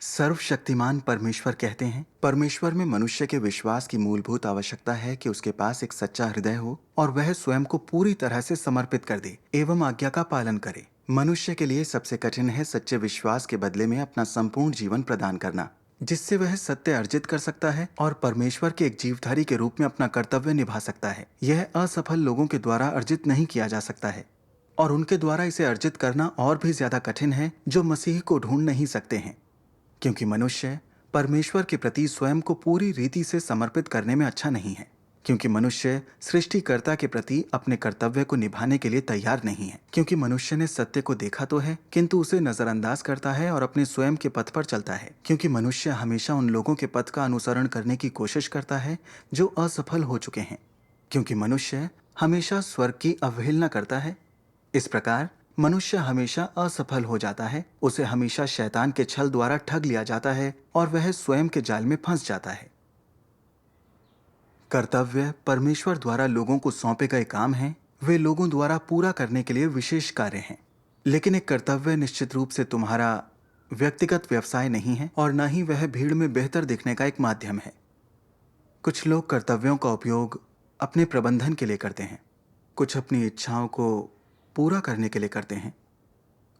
सर्वशक्तिमान परमेश्वर कहते हैं, परमेश्वर में मनुष्य के विश्वास की मूलभूत आवश्यकता है कि उसके पास एक सच्चा हृदय हो और वह स्वयं को पूरी तरह से समर्पित कर दे एवं आज्ञा का पालन करे। मनुष्य के लिए सबसे कठिन है सच्चे विश्वास के बदले में अपना संपूर्ण जीवन प्रदान करना, जिससे वह सत्य अर्जित कर सकता है और परमेश्वर के एक जीवधारी के रूप में अपना कर्तव्य निभा सकता है। यह असफल लोगों के द्वारा अर्जित नहीं किया जा सकता है और उनके द्वारा इसे अर्जित करना और भी ज्यादा कठिन है, जो मसीह को ढूंढ नहीं सकते हैं, क्योंकि मनुष्य परमेश्वर के प्रति स्वयं को पूरी रीति से समर्पित करने में अच्छा नहीं है, क्योंकि मनुष्य सृष्टिकर्ता के प्रति अपने कर्तव्य को निभाने के लिए तैयार नहीं है, क्योंकि मनुष्य ने सत्य को देखा तो है किंतु उसे नजरअंदाज करता है और अपने स्वयं के पथ पर चलता है, क्योंकि मनुष्य हमेशा उन लोगों के पथ का अनुसरण करने की कोशिश करता है जो असफल हो चुके हैं, क्योंकि मनुष्य हमेशा स्वर्ग की अवहेलना करता है। इस प्रकार मनुष्य हमेशा असफल हो जाता है, उसे हमेशा शैतान के छल द्वारा ठग लिया जाता है और वह स्वयं के जाल में फंस जाता है। कर्तव्य परमेश्वर द्वारा लोगों को सौंपे गए काम हैं, वे लोगों द्वारा पूरा करने के लिए विशेष कार्य हैं। लेकिन एक कर्तव्य निश्चित रूप से तुम्हारा व्यक्तिगत व्यवसाय नहीं है और न ही वह भीड़ में बेहतर दिखने का एक माध्यम है। कुछ लोग कर्तव्यों का उपयोग अपने प्रबंधन के लिए करते हैं, कुछ अपनी इच्छाओं को पूरा करने के लिए करते हैं,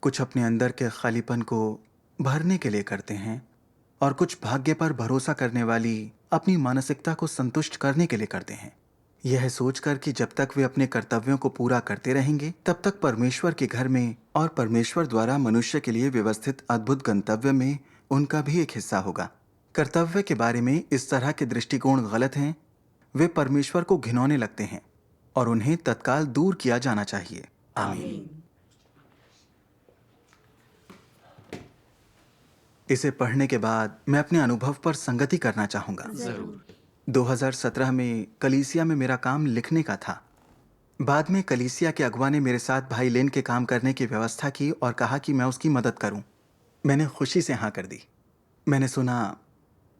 कुछ अपने अंदर के खालीपन को भरने के लिए करते हैं और कुछ भाग्य पर भरोसा करने वाली अपनी मानसिकता को संतुष्ट करने के लिए करते हैं, यह सोचकर कि जब तक वे अपने कर्तव्यों को पूरा करते रहेंगे तब तक परमेश्वर के घर में और परमेश्वर द्वारा मनुष्य के लिए व्यवस्थित अद्भुत गंतव्य में उनका भी एक हिस्सा होगा। कर्तव्य के बारे में इस तरह के दृष्टिकोण गलत हैं, वे परमेश्वर को घिनौने लगते हैं और उन्हें तत्काल दूर किया जाना चाहिए। आमीन। इसे पढ़ने के बाद मैं अपने अनुभव पर संगति करना चाहूंगा। जरूर। 2017 में कलीसिया में मेरा काम लिखने का था। बाद में कलीसिया के अगुवा ने मेरे साथ भाई लेन के काम करने की व्यवस्था की और कहा कि मैं उसकी मदद करूं। मैंने खुशी से हाँ कर दी। मैंने सुना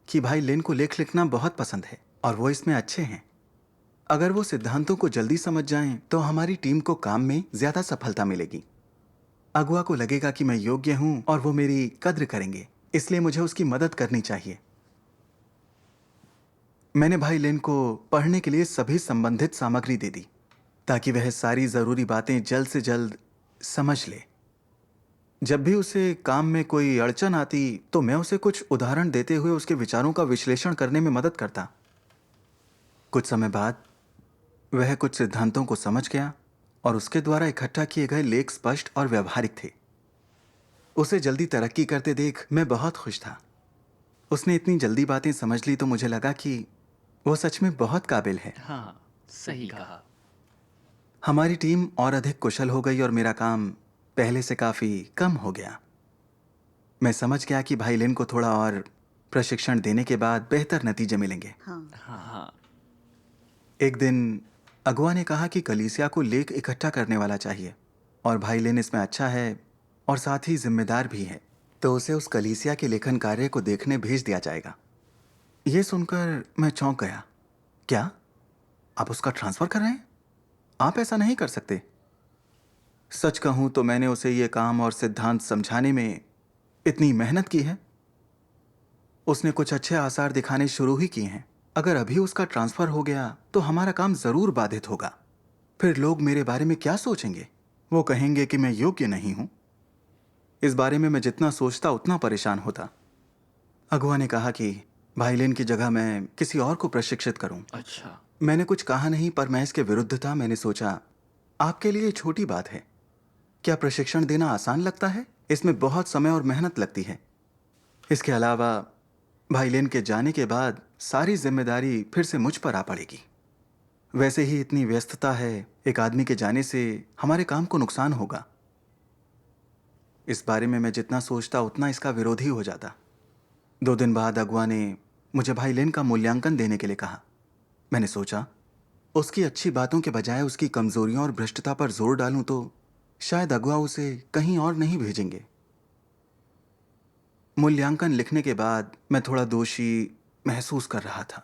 कि भाई लेन को लेख लिखना बहुत पसंद है और वो इसमें अच्छे हैं। अगर वो सिद्धांतों को जल्दी समझ जाएं तो हमारी टीम को काम में ज्यादा सफलता मिलेगी। अगुआ को लगेगा कि मैं योग्य हूं और वो मेरी कद्र करेंगे, इसलिए मुझे उसकी मदद करनी चाहिए। मैंने भाई लेन को पढ़ने के लिए सभी संबंधित सामग्री दे दी ताकि वह सारी जरूरी बातें जल्द से जल्द समझ ले। जब भी उसे काम में कोई अड़चन आती तो मैं उसे कुछ उदाहरण देते हुए उसके विचारों का विश्लेषण करने में मदद करता। कुछ समय बाद वह कुछ सिद्धांतों को समझ गया और उसके द्वारा इकट्ठा किए गए लेख स्पष्ट और व्यवहारिक थे। उसे जल्दी तरक्की करते देख मैं बहुत खुश था। उसने इतनी जल्दी बातें समझ ली तो मुझे लगा कि वो सच में बहुत काबिल है। हाँ, सही कहा। हमारी टीम और अधिक कुशल हो गई और मेरा काम पहले से काफी कम हो गया। मैं समझ गया कि भाई लेन को थोड़ा और प्रशिक्षण देने के बाद बेहतर नतीजे मिलेंगे। हाँ। हाँ। एक दिन अगुआ ने कहा कि कलीसिया को लेख इकट्ठा करने वाला चाहिए और भाई लेन इसमें अच्छा है और साथ ही जिम्मेदार भी है, तो उसे उस कलीसिया के लेखन कार्य को देखने भेज दिया जाएगा। यह सुनकर मैं चौंक गया। क्या आप उसका ट्रांसफर कर रहे हैं? आप ऐसा नहीं कर सकते। सच कहूं तो मैंने उसे यह काम और सिद्धांत समझाने में इतनी मेहनत की है। उसने कुछ अच्छे आसार दिखाने शुरू ही किए हैं। अगर अभी उसका ट्रांसफर हो गया तो हमारा काम जरूर बाधित होगा। फिर लोग मेरे बारे में क्या सोचेंगे? वो कहेंगे कि मैं योग्य नहीं हूं। इस बारे में मैं जितना सोचता उतना परेशान होता। अगुआ ने कहा कि भाई लेन की जगह मैं किसी और को प्रशिक्षित करूं। अच्छा। मैंने कुछ कहा नहीं, पर मैं इसके विरुद्ध था। मैंने सोचा, आपके लिए छोटी बात है। क्या प्रशिक्षण देना आसान लगता है? इसमें बहुत समय और मेहनत लगती है। इसके अलावा भाई लेन के जाने के बाद सारी जिम्मेदारी फिर से मुझ पर आ पड़ेगी। वैसे ही इतनी व्यस्तता है, एक आदमी के जाने से हमारे काम को नुकसान होगा। इस बारे में मैं जितना सोचता उतना इसका विरोधी हो जाता। 2 दिन बाद अगुआ ने मुझे भाई लेन का मूल्यांकन देने के लिए कहा। मैंने सोचा, उसकी अच्छी बातों के बजाय उसकी कमजोरियों और भ्रष्टता पर जोर डालूं तो शायद अगुआ उसे कहीं और नहीं भेजेंगे। मूल्यांकन लिखने के बाद मैं थोड़ा दोषी महसूस कर रहा था।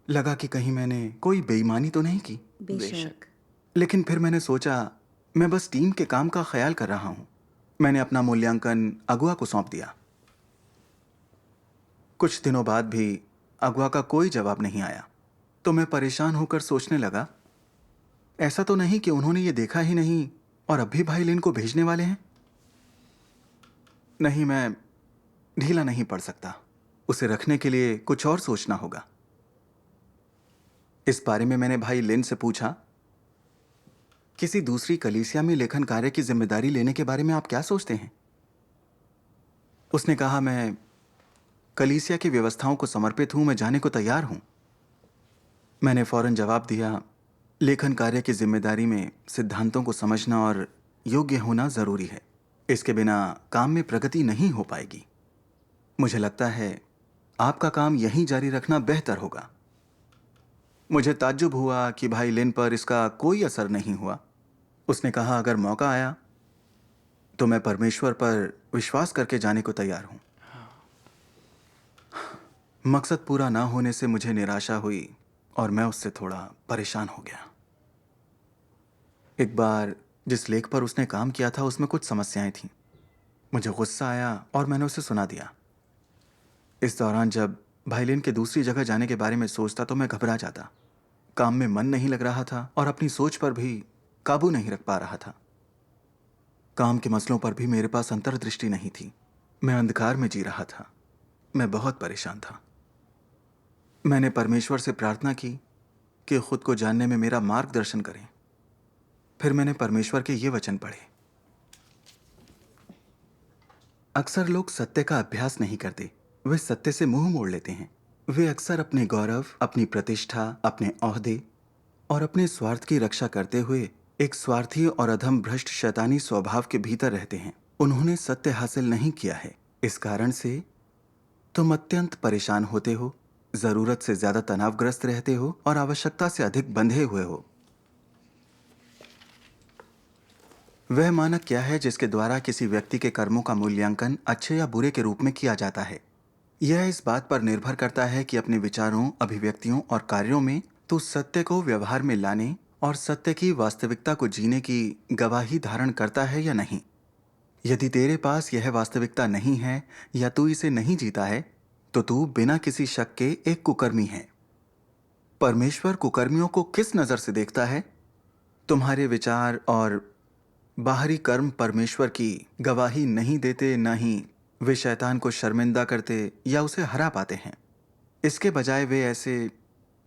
लगा कि कहीं मैंने कोई बेईमानी तो नहीं की। बेशक। लेकिन फिर मैंने सोचा, मैं बस टीम के काम का ख्याल कर रहा हूं। मैंने अपना मूल्यांकन अगुआ को सौंप दिया। कुछ दिनों बाद भी अगुआ का कोई जवाब नहीं आया, तो मैं परेशान होकर सोचने लगा, ऐसा तो नहीं कि उन्होंने ये देखा ही नहीं और अब भी भाई लिन को भेजने वाले हैं। नहीं, मैं ढीला नहीं पड़ सकता। उसे रखने के लिए कुछ और सोचना होगा। इस बारे में मैंने भाई लिन से पूछा, किसी दूसरी कलीसिया में लेखन कार्य की जिम्मेदारी लेने के बारे में आप क्या सोचते हैं? उसने कहा, मैं कलीसिया की व्यवस्थाओं को समर्पित हूं, मैं जाने को तैयार हूं। मैंने फौरन जवाब दिया, लेखन कार्य की जिम्मेदारी में सिद्धांतों को समझना और योग्य होना जरूरी है। इसके बिना काम में प्रगति नहीं हो पाएगी। मुझे लगता है आपका काम यहीं जारी रखना बेहतर होगा। मुझे ताज्जुब हुआ कि भाई लिन पर इसका कोई असर नहीं हुआ। उसने कहा, अगर मौका आया तो मैं परमेश्वर पर विश्वास करके जाने को तैयार हूं। मकसद पूरा ना होने से मुझे निराशा हुई और मैं उससे थोड़ा परेशान हो गया। एक बार जिस लेख पर उसने काम किया था उसमें कुछ समस्याएं थीं। मुझे गुस्सा आया और मैंने उसे सुना दिया। इस दौरान जब भाईलिन के दूसरी जगह जाने के बारे में सोचता तो मैं घबरा जाता। काम में मन नहीं लग रहा था और अपनी सोच पर भी काबू नहीं रख पा रहा था। काम के मसलों पर भी मेरे पास अंतर्दृष्टि नहीं थी। मैं अंधकार में जी रहा था। मैं बहुत परेशान था। मैंने परमेश्वर से प्रार्थना की कि खुद को जानने में मेरा मार्गदर्शन करें। फिर मैंने परमेश्वर के ये वचन पढ़े, अक्सर लोग सत्य का अभ्यास नहीं करते, वे सत्य से मुंह मोड़ लेते हैं। वे अक्सर अपने गौरव, अपनी प्रतिष्ठा, अपने ओहदे और अपने स्वार्थ की रक्षा करते हुए एक स्वार्थी और अधम भ्रष्ट शैतानी स्वभाव के भीतर रहते हैं। उन्होंने सत्य हासिल नहीं किया है। इस कारण से तुम अत्यंत परेशान होते हो, जरूरत से ज्यादा तनावग्रस्त रहते हो और आवश्यकता से अधिक बंधे हुए हो। वह मानक क्या है जिसके द्वारा किसी व्यक्ति के कर्मों का मूल्यांकन अच्छे या बुरे के रूप में किया जाता है? यह इस बात पर निर्भर करता है कि अपने विचारों, अभिव्यक्तियों और कार्यों में तू सत्य को व्यवहार में लाने और सत्य की वास्तविकता को जीने की गवाही धारण करता है या नहीं। यदि तेरे पास यह वास्तविकता नहीं है या तू इसे नहीं जीता है, तो तू बिना किसी शक के एक कुकर्मी है। परमेश्वर कुकर्मियों को किस नजर से देखता है? तुम्हारे विचार और बाहरी कर्म परमेश्वर की गवाही नहीं देते, न ही वे शैतान को शर्मिंदा करते या उसे हरा पाते हैं। इसके बजाय वे ऐसे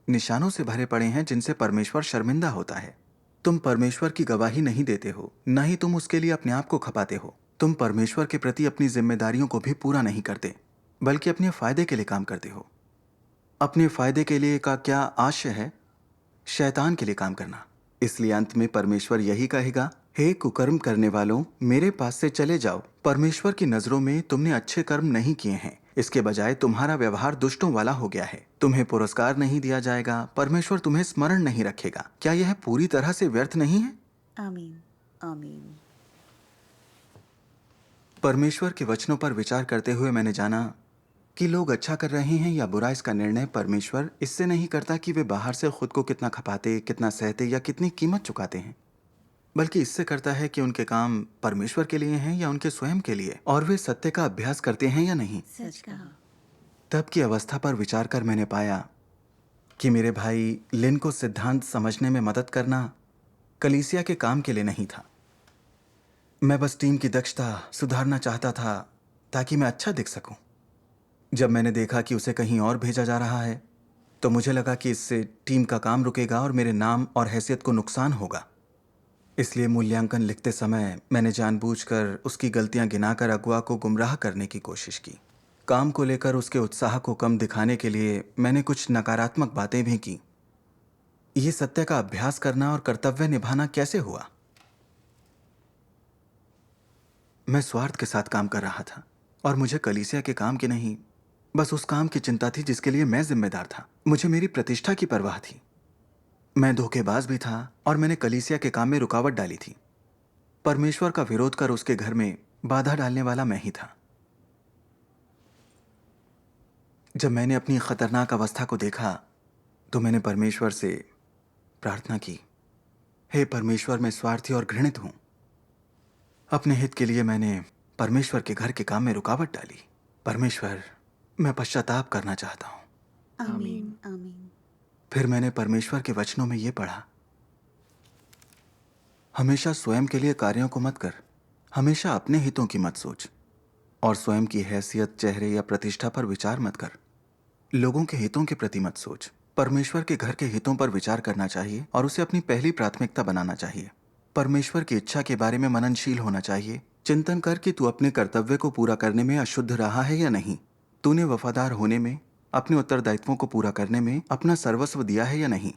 निशानों से भरे पड़े हैं जिनसे परमेश्वर शर्मिंदा होता है। तुम परमेश्वर की गवाही नहीं देते हो, न ही तुम उसके लिए अपने आप को खपाते हो। तुम परमेश्वर के प्रति अपनी जिम्मेदारियों को भी पूरा नहीं करते, बल्कि अपने फायदे के लिए काम करते हो। अपने फायदे के लिए का क्या आशय है? शैतान के लिए काम करना। इसलिए अंत में परमेश्वर यही कहेगा, हे कुकर्म करने वालों, मेरे पास से चले जाओ। परमेश्वर की नजरों में तुमने अच्छे कर्म नहीं किए हैं, इसके बजाय तुम्हारा व्यवहार दुष्टों वाला हो गया है। तुम्हें पुरस्कार नहीं दिया जाएगा, परमेश्वर तुम्हें स्मरण नहीं रखेगा। क्या यह पूरी तरह से व्यर्थ नहीं है? आमीन। आमीन। परमेश्वर के वचनों पर विचार करते हुए मैंने जाना कि लोग अच्छा कर रहे हैं या बुरा, इसका निर्णय परमेश्वर इससे नहीं करता कि वे बाहर से खुद को कितना खपाते, कितना सहते या कितनी कीमत चुकाते हैं, बल्कि इससे करता है कि उनके काम परमेश्वर के लिए हैं या उनके स्वयं के लिए, और वे सत्य का अभ्यास करते हैं या नहीं। सच कहा। तब की अवस्था पर विचार कर मैंने पाया कि मेरे भाई लिन को सिद्धांत समझने में मदद करना कलीसिया के काम के लिए नहीं था। मैं बस टीम की दक्षता सुधारना चाहता था ताकि मैं अच्छा दिख सकूं। जब मैंने देखा कि उसे कहीं और भेजा जा रहा है, तो मुझे लगा कि इससे टीम का काम रुकेगा और मेरे नाम और हैसियत को नुकसान होगा। इसलिए मूल्यांकन लिखते समय मैंने जानबूझकर उसकी गलतियां गिनाकर अगुआ को गुमराह करने की कोशिश की। काम को लेकर उसके उत्साह को कम दिखाने के लिए मैंने कुछ नकारात्मक बातें भी की। ये सत्य का अभ्यास करना और कर्तव्य निभाना कैसे हुआ? मैं स्वार्थ के साथ काम कर रहा था और मुझे कलीसिया के काम की नहीं, बस उस काम की चिंता थी जिसके लिए मैं जिम्मेदार था। मुझे मेरी प्रतिष्ठा की परवाह थी। मैं धोखेबाज भी था और मैंने कलीसिया के काम में रुकावट डाली थी। परमेश्वर का विरोध कर उसके घर में बाधा डालने वाला मैं ही था। जब मैंने अपनी खतरनाक अवस्था को देखा, तो मैंने परमेश्वर से प्रार्थना की, हे परमेश्वर, मैं स्वार्थी और घृणित हूं। अपने हित के लिए मैंने परमेश्वर के घर के काम में रुकावट डाली। परमेश्वर, मैं पश्चाताप करना चाहता हूं। आमीन आमीन। फिर मैंने परमेश्वर के वचनों में यह पढ़ा, हमेशा स्वयं के लिए कार्यों को मत कर, हमेशा अपने हितों की मत सोच, और स्वयं की हैसियत, चेहरे या प्रतिष्ठा पर विचार मत कर। लोगों के हितों के प्रति मत सोच, परमेश्वर के घर के हितों पर विचार करना चाहिए और उसे अपनी पहली प्राथमिकता बनाना चाहिए। परमेश्वर की इच्छा के बारे में मननशील होना चाहिए। चिंतन कर कि तू अपने कर्तव्य को पूरा करने में अशुद्ध रहा है या नहीं। तूने वफादार होने में, अपने उत्तरदायित्वों को पूरा करने में अपना सर्वस्व दिया है या नहीं।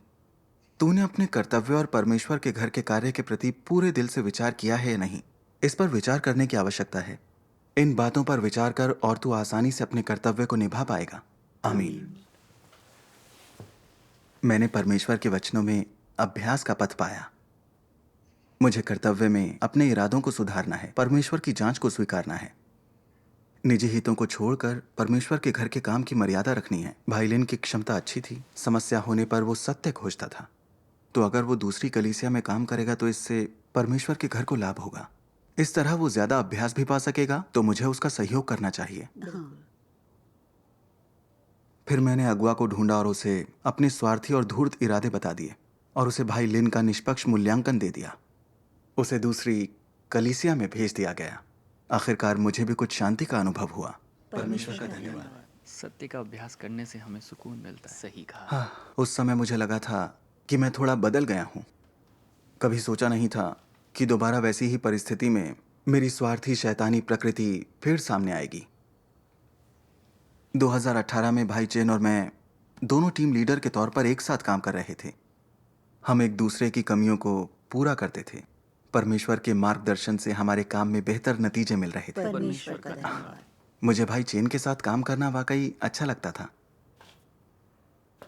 तूने अपने कर्तव्य और परमेश्वर के घर के कार्य के प्रति पूरे दिल से विचार किया है या नहीं। इस पर विचार करने की आवश्यकता है। इन बातों पर विचार कर और तू आसानी से अपने कर्तव्य को निभा पाएगा। आमीन। मैंने परमेश्वर के वचनों में अभ्यास का पथ पाया। मुझे कर्तव्य में अपने इरादों को सुधारना है, परमेश्वर की जांच को स्वीकारना है, निजी हितों को छोड़कर परमेश्वर के घर के काम की मर्यादा रखनी है। भाई लिन की क्षमता अच्छी थी, समस्या होने पर वो सत्य खोजता था। तो अगर वो दूसरी कलीसिया में काम करेगा तो इससे परमेश्वर के घर को लाभ होगा। इस तरह वो ज्यादा अभ्यास भी पा सकेगा, तो मुझे उसका सहयोग करना चाहिए। हाँ। फिर मैंने अगुआ को ढूंढा और उसे अपने स्वार्थी और धूर्त इरादे बता दिए और उसे भाई लिन का निष्पक्ष मूल्यांकन दे दिया। उसे दूसरी कलीसिया में भेज दिया गया। आखिरकार मुझे भी कुछ शांति का अनुभव हुआ। परमेश्वर का धन्यवाद। सत्य का अभ्यास करने से हमें सुकून मिलता है। सही कहा। हाँ, उस समय मुझे लगा था कि मैं थोड़ा बदल गया हूँ। कभी सोचा नहीं था कि दोबारा वैसी ही परिस्थिति में मेरी स्वार्थी शैतानी प्रकृति फिर सामने आएगी। 2018 में भाई चेन और मैं दोनों टीम लीडर के तौर पर एक साथ काम कर रहे थे। हम एक दूसरे की कमियों को पूरा करते थे। परमेश्वर के मार्गदर्शन से हमारे काम में बेहतर नतीजे मिल रहे थे। परमेश्वर का धन्यवाद। मुझे भाई चेन के साथ काम करना वाकई अच्छा लगता था।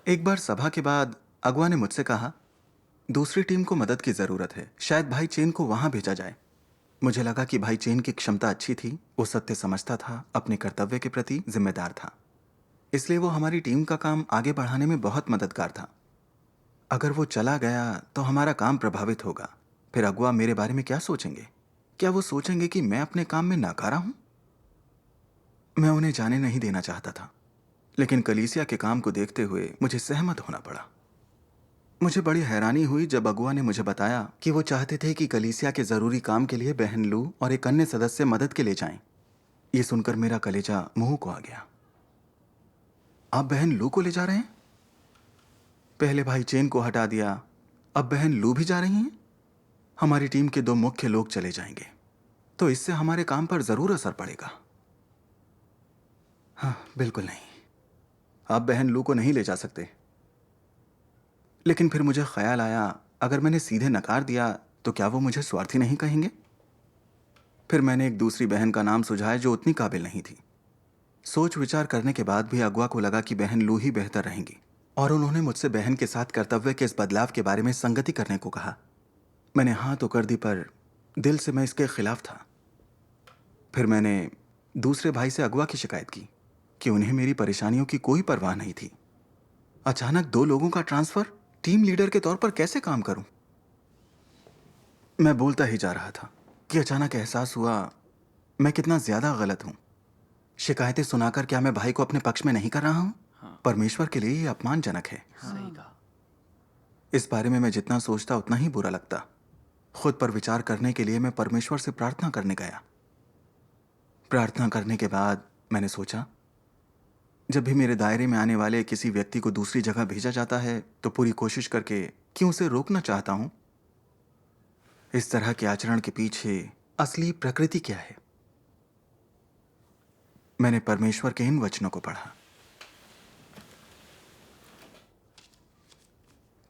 एक बार सभा के बाद अगुआ ने मुझसे कहा, दूसरी टीम को मदद की जरूरत है, शायद भाई चेन को वहां भेजा जाए। मुझे लगा कि भाई चेन की क्षमता अच्छी थी, वो सत्य समझता था, अपने कर्तव्य के प्रति जिम्मेदार था, इसलिए वो हमारी टीम का काम आगे बढ़ाने में बहुत मददगार था। अगर वो चला गया तो हमारा काम प्रभावित होगा। फिर अगुआ मेरे बारे में क्या सोचेंगे? क्या वो सोचेंगे कि मैं अपने काम में नाकारा हूं? मैं उन्हें जाने नहीं देना चाहता था, लेकिन कलीसिया के काम को देखते हुए मुझे सहमत होना पड़ा। मुझे बड़ी हैरानी हुई जब अगुआ ने मुझे बताया कि वो चाहते थे कि कलीसिया के जरूरी काम के लिए बहन लू और एक अन्य सदस्य मदद के लिए जाएं। ये सुनकर मेरा कलेजा मुंह को आ गया। आप बहन लू को ले जा रहे हैं? पहले भाई चेन को हटा दिया, अब बहन लू भी जा रही हैं? हमारी टीम के 2 मुख्य लोग चले जाएंगे, तो इससे हमारे काम पर जरूर असर पड़ेगा। हाँ, बिल्कुल नहीं, आप बहन लू को नहीं ले जा सकते। लेकिन फिर मुझे ख्याल आया, अगर मैंने सीधे नकार दिया तो क्या वो मुझे स्वार्थी नहीं कहेंगे? फिर मैंने एक दूसरी बहन का नाम सुझाया जो उतनी काबिल नहीं थी। सोच विचार करने के बाद भी अगुआ को लगा कि बहन लू ही बेहतर रहेंगी, और उन्होंने मुझसे बहन के साथ कर्तव्य के इस बदलाव के बारे में संगति करने को कहा। मैंने हाँ तो कर दी, पर दिल से मैं इसके खिलाफ था। फिर मैंने दूसरे भाई से अगुआ की शिकायत की कि उन्हें मेरी परेशानियों की कोई परवाह नहीं थी। अचानक 2 लोगों का ट्रांसफर, टीम लीडर के तौर पर कैसे काम करूं? मैं बोलता ही जा रहा था कि अचानक एहसास हुआ मैं कितना ज्यादा गलत हूं। शिकायतें सुनाकर क्या मैं भाई को अपने पक्ष में नहीं कर रहा हूं? हाँ। परमेश्वर के लिए ये अपमानजनक है। सही कहा। इस बारे में मैं जितना सोचता उतना ही बुरा लगता। खुद पर विचार करने के लिए मैं परमेश्वर से प्रार्थना करने गया। प्रार्थना करने के बाद मैंने सोचा, जब भी मेरे दायरे में आने वाले किसी व्यक्ति को दूसरी जगह भेजा जाता है तो पूरी कोशिश करके क्यों उसे रोकना चाहता हूं। इस तरह के आचरण के पीछे असली प्रकृति क्या है? मैंने परमेश्वर के इन वचनों को पढ़ा।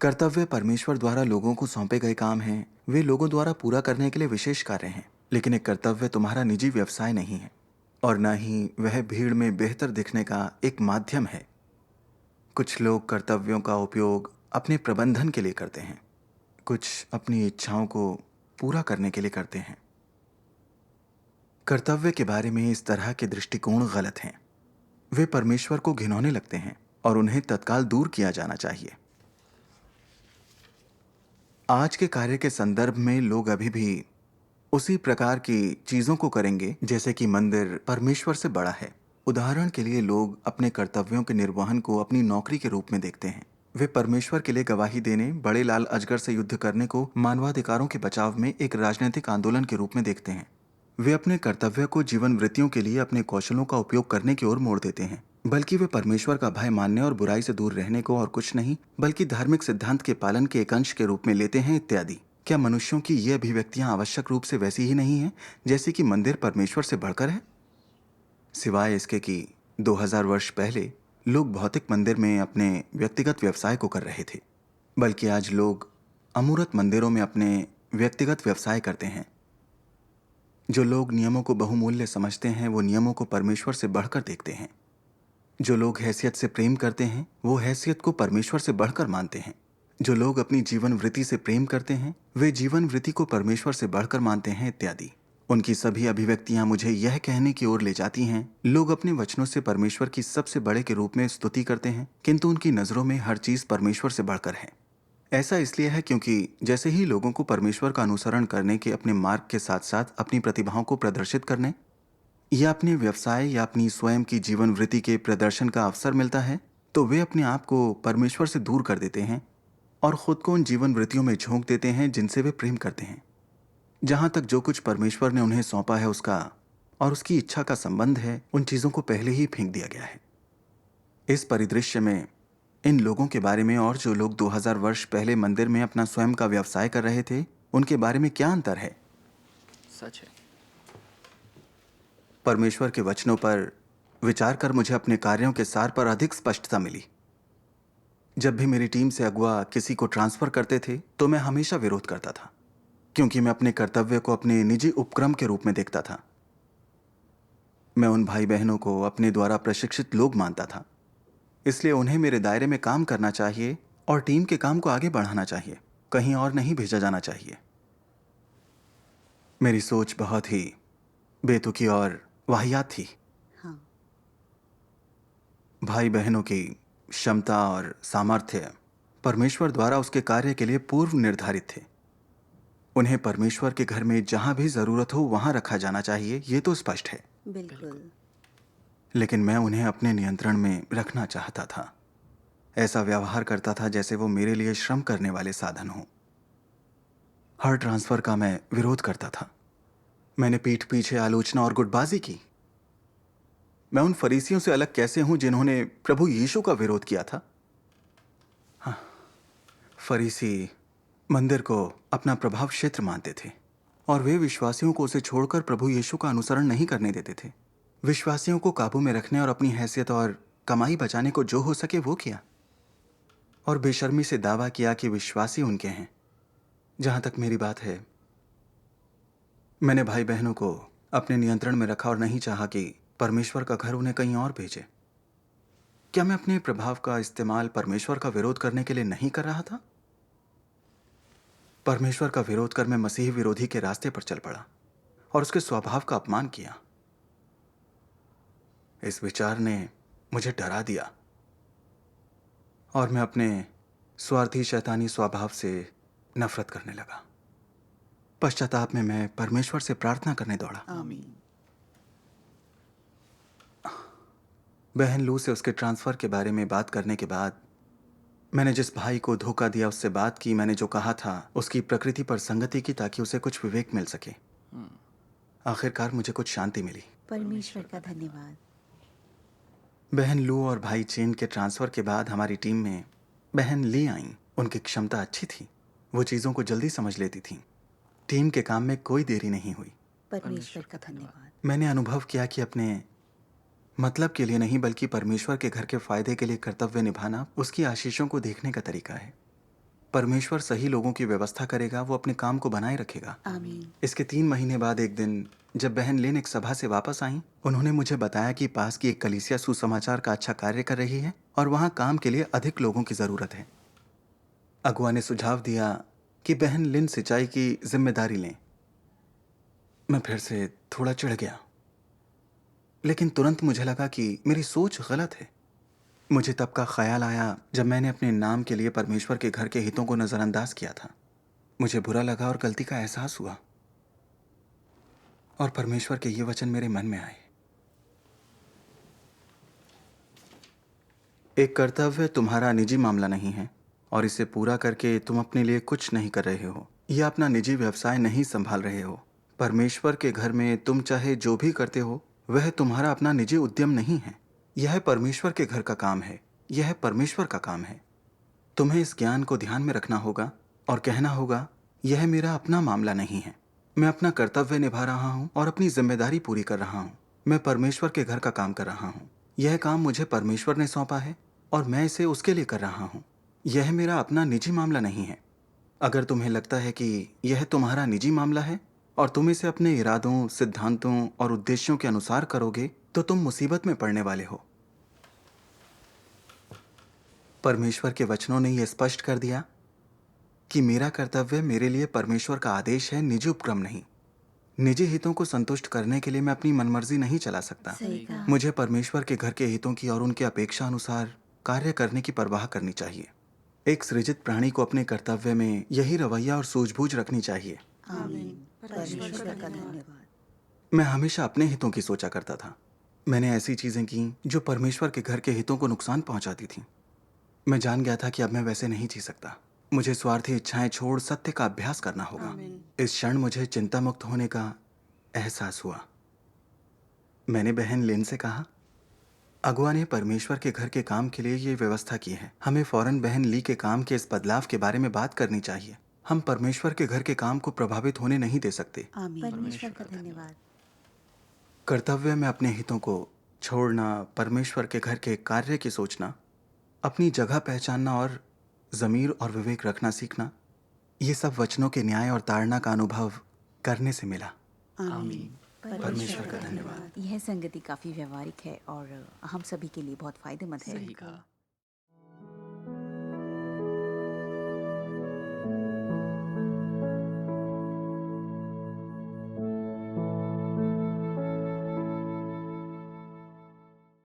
कर्तव्य परमेश्वर द्वारा लोगों को सौंपे गए काम हैं। वे लोगों द्वारा पूरा करने के लिए विशेष कार्य हैं, लेकिन एक कर्तव्य तुम्हारा निजी व्यवसाय नहीं है, और न ही वह भीड़ में बेहतर दिखने का एक माध्यम है। कुछ लोग कर्तव्यों का उपयोग अपने प्रबंधन के लिए करते हैं, कुछ अपनी इच्छाओं को पूरा करने के लिए करते हैं। कर्तव्य के बारे में इस तरह के दृष्टिकोण गलत हैं। वे परमेश्वर को घिनौने लगते हैं और उन्हें तत्काल दूर किया जाना चाहिए। आज के कार्य के संदर्भ में लोग अभी भी उसी प्रकार की चीजों को करेंगे जैसे कि मंदिर परमेश्वर से बड़ा है। उदाहरण के लिए लोग अपने कर्तव्यों के निर्वहन को अपनी नौकरी के रूप में देखते हैं। वे परमेश्वर के लिए गवाही देने, बड़े लाल अजगर से युद्ध करने को मानवाधिकारों के बचाव में एक राजनीतिक आंदोलन के रूप में देखते हैं। वे अपने कर्तव्य को जीवन वृत्तियों के लिए अपने कौशलों का उपयोग करने की ओर मोड़ देते हैं, बल्कि वे परमेश्वर का भय मानने और बुराई से दूर रहने को और कुछ नहीं बल्कि धार्मिक सिद्धांत के पालन के एक अंश के रूप में लेते हैं इत्यादि। क्या मनुष्यों की ये अभिव्यक्तियां आवश्यक रूप से वैसी ही नहीं हैं जैसे कि मंदिर परमेश्वर से बढ़कर है? सिवाय इसके कि 2000 वर्ष पहले लोग भौतिक मंदिर में अपने व्यक्तिगत व्यवसाय को कर रहे थे, बल्कि आज लोग अमूर्त मंदिरों में अपने व्यक्तिगत व्यवसाय करते हैं। जो लोग नियमों को बहुमूल्य समझते हैं वो नियमों को परमेश्वर से बढ़कर देखते हैं। जो लोग हैसियत से प्रेम करते हैं वो हैसियत को परमेश्वर से बढ़कर मानते हैं। जो लोग अपनी जीवन वृत्ति से प्रेम करते हैं वे जीवन वृत्ति को परमेश्वर से बढ़कर मानते हैं इत्यादि। उनकी सभी अभिव्यक्तियां मुझे यह कहने की ओर ले जाती हैं, लोग अपने वचनों से परमेश्वर की सबसे बड़े के रूप में स्तुति करते हैं, किंतु उनकी नजरों में हर चीज परमेश्वर से बढ़कर है। ऐसा इसलिए है क्योंकि जैसे ही लोगों को परमेश्वर का अनुसरण करने के अपने मार्ग के साथ साथ अपनी प्रतिभाओं को प्रदर्शित करने या अपने व्यवसाय या अपनी स्वयं की जीवन वृत्ति के प्रदर्शन का अवसर मिलता है, तो वे अपने आप को परमेश्वर से दूर कर देते हैं और खुद को उन जीवन वृत्तियों में झोंक देते हैं जिनसे वे प्रेम करते हैं। जहां तक जो कुछ परमेश्वर ने उन्हें सौंपा है उसका और उसकी इच्छा का संबंध है, उन चीजों को पहले ही फेंक दिया गया है। इस परिदृश्य में इन लोगों के बारे में और जो लोग 2000 वर्ष पहले मंदिर में अपना स्वयं का व्यवसाय कर रहे थे उनके बारे में क्या अंतर है? सच है। परमेश्वर के वचनों पर विचार कर मुझे अपने कार्यों के सार पर अधिक स्पष्टता मिली। जब भी मेरी टीम से अगुआ किसी को ट्रांसफर करते थे तो मैं हमेशा विरोध करता था, क्योंकि मैं अपने कर्तव्य को अपने निजी उपक्रम के रूप में देखता था। मैं उन भाई बहनों को अपने द्वारा प्रशिक्षित लोग मानता था, इसलिए उन्हें मेरे दायरे में काम करना चाहिए और टीम के काम को आगे बढ़ाना चाहिए, कहीं और नहीं भेजा जाना चाहिए। मेरी सोच बहुत ही बेतुकी और वाहियात थी। हाँ। भाई बहनों की क्षमता और सामर्थ्य परमेश्वर द्वारा उसके कार्य के लिए पूर्व निर्धारित थे। उन्हें परमेश्वर के घर में जहां भी जरूरत हो वहां रखा जाना चाहिए, ये तो स्पष्ट है। बिल्कुल। लेकिन मैं उन्हें अपने नियंत्रण में रखना चाहता था। ऐसा व्यवहार करता था जैसे वो मेरे लिए श्रम करने वाले साधन हो। हर ट्रांसफर का मैं विरोध करता था। मैंने पीठ पीछे आलोचना और गुटबाजी की। मैं उन फरीसियों से अलग कैसे हूं जिन्होंने प्रभु यीशु का विरोध किया था? हाँ, फरीसी मंदिर को अपना प्रभाव क्षेत्र मानते थे और वे विश्वासियों को उसे छोड़कर प्रभु यीशु का अनुसरण नहीं करने देते थे। विश्वासियों को काबू में रखने और अपनी हैसियत और कमाई बचाने को जो हो सके वो किया और बेशर्मी से दावा किया कि विश्वासी उनके हैं। जहां तक मेरी बात है, मैंने भाई बहनों को अपने नियंत्रण में रखा और नहीं चाहा कि परमेश्वर का घर उन्हें कहीं और भेजे। क्या मैं अपने प्रभाव का इस्तेमाल परमेश्वर का विरोध करने के लिए नहीं कर रहा था? परमेश्वर का विरोध कर मैं मसीह विरोधी के रास्ते पर चल पड़ा और उसके स्वभाव का अपमान किया। इस विचार ने मुझे डरा दिया और मैं अपने स्वार्थी शैतानी स्वभाव से नफरत करने लगा। पश्चाताप में मैं परमेश्वर से प्रार्थना करने दौड़ा। आमीन। बहन लू से उसके ट्रांसफर के बारे में बात करने के बाद मैंने जिस भाई को धोखा दिया उससे बात की। मैंने जो कहा था उसकी प्रकृति पर संगति की ताकि उसे कुछ विवेक मिल सके। आखिरकार मुझे कुछ शांति मिली। परमेश्वर का धन्यवाद। बहन लू और भाई चेन के ट्रांसफर के बाद हमारी टीम में बहन ली आई। उनकी क्षमता अच्छी थी, वो चीज़ों को जल्दी समझ लेती थी। टीम के काम में कोई देरी नहीं हुई। परमेश्वर का धन्यवाद। मैंने अनुभव किया कि अपने मतलब के लिए नहीं बल्कि परमेश्वर के घर के फायदे के लिए कर्तव्य निभाना उसकी आशीषों को देखने का तरीका है। परमेश्वर सही लोगों की व्यवस्था करेगा, वो अपने काम को बनाए रखेगा। आमीन। इसके 3 महीने बाद एक दिन जब बहन लेन एक सभा से वापस आई, उन्होंने मुझे बताया कि पास की एक कलीसिया सुसमाचार का अच्छा कार्य कर रही है और वहां काम के लिए अधिक लोगों की जरूरत है। अगुआ ने सुझाव दिया कि बहन लिन सिंचाई की जिम्मेदारी लें। मैं फिर से थोड़ा चिढ़ गया, लेकिन तुरंत मुझे लगा कि मेरी सोच गलत है। मुझे तब का ख्याल आया जब मैंने अपने नाम के लिए परमेश्वर के घर के हितों को नजरअंदाज किया था। मुझे बुरा लगा और गलती का एहसास हुआ, और परमेश्वर के ये वचन मेरे मन में आए। एक कर्तव्य तुम्हारा निजी मामला नहीं है, और इसे पूरा करके तुम अपने लिए कुछ नहीं कर रहे हो या अपना निजी व्यवसाय नहीं संभाल रहे हो। परमेश्वर के घर में तुम चाहे जो भी करते हो, वह तुम्हारा अपना निजी उद्यम नहीं है। यह परमेश्वर के घर का काम है, यह परमेश्वर का काम है। तुम्हें इस ज्ञान को ध्यान में रखना होगा और कहना होगा, यह मेरा अपना मामला नहीं है। मैं अपना कर्तव्य निभा रहा हूँ और अपनी जिम्मेदारी पूरी कर रहा हूँ। मैं परमेश्वर के घर का काम कर रहा हूँ। यह काम मुझे परमेश्वर ने सौंपा है और मैं इसे उसके लिए कर रहा हूँ। यह मेरा अपना निजी मामला नहीं है। अगर तुम्हें लगता है कि यह तुम्हारा निजी मामला है और तुम इसे अपने इरादों, सिद्धांतों और उद्देश्यों के अनुसार करोगे, तो तुम मुसीबत में पड़ने वाले हो। परमेश्वर के वचनों ने यह स्पष्ट कर दिया कि मेरा कर्तव्य मेरे लिए परमेश्वर का आदेश है, निजी उपक्रम नहीं। निजी हितों को संतुष्ट करने के लिए मैं अपनी मनमर्जी नहीं चला सकता। सही कहा। मुझे परमेश्वर के घर के हितों की और उनके अपेक्षा अनुसार कार्य करने की परवाह करनी चाहिए। एक सृजित प्राणी को अपने कर्तव्य में यही रवैया और सूझबूझ रखनी चाहिए। आमीन। परमेश्वर का धन्यवाद। मैं हमेशा अपने हितों की सोचा करता था। मैंने ऐसी चीजें की जो परमेश्वर के घर के हितों को नुकसान पहुंचाती थीं। मैं जान गया था कि अब मैं वैसे नहीं जी सकता। मुझे स्वार्थी इच्छाएं छोड़ सत्य का अभ्यास करना होगा। इस क्षण मुझे चिंता मुक्त होने का एहसास हुआ। मैंने बहन लिन से कहा, अगुआ ने परमेश्वर के घर के काम के लिए ये व्यवस्था की है। हमें फौरन बहन ली के काम के इस बदलाव के बारे में बात करनी चाहिए। हम परमेश्वर के घर के काम को प्रभावित होने नहीं दे सकते। आमीन। परमेश्वर का धन्यवाद। कर्तव्य में अपने हितों को छोड़ना, परमेश्वर के घर के कार्य की सोचना, अपनी जगह पहचानना और ज़मीर और विवेक रखना सीखना, ये सब वचनों के न्याय और ताड़ना का अनुभव करने से मिला। आमीन। परमेश्वर का धन्यवाद। यह संगति काफी व्यवहारिक है और हम सभी के लिए बहुत फायदेमंद है। सही कहा।